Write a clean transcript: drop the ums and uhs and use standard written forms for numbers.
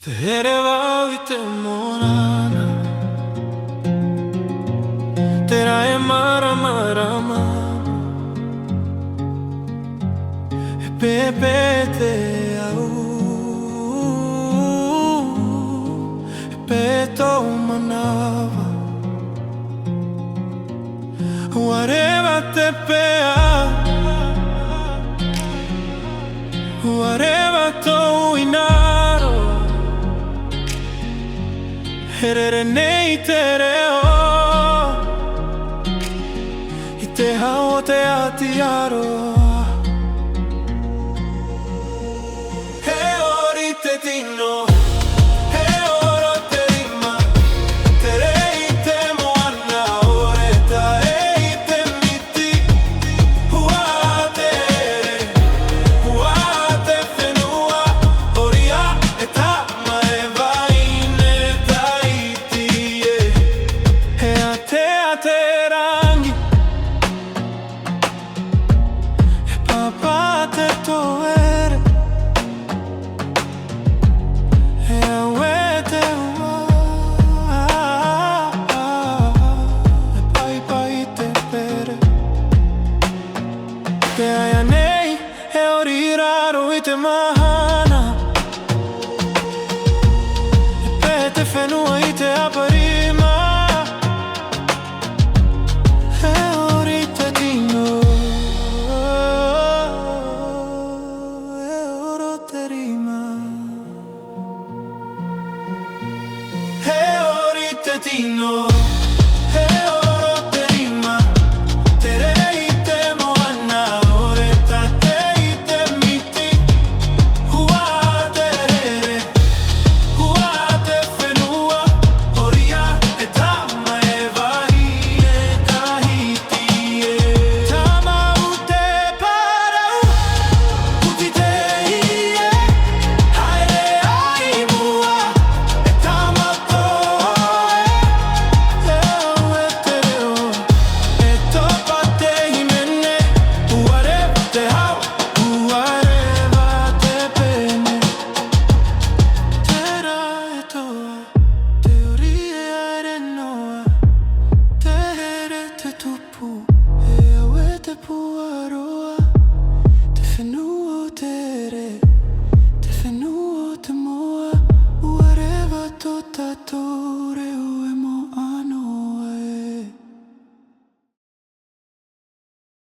तेरे वाविते मोराना तेरा है मारा मारा मारा pepe te au peto manava whatever te pea whatever to inaro herere nei tereo ite hao te atiaro Tino e oro te rima tere ite moana oreta e ite miti huate fenua oria eta maeva ine taiti e ate rangi e papa te toe Te aia nei e oriraro i te mahana e pete whenua i te aparima e ori te tino e oro te rima e ori te tino Te whenua te moa, whatever to tato.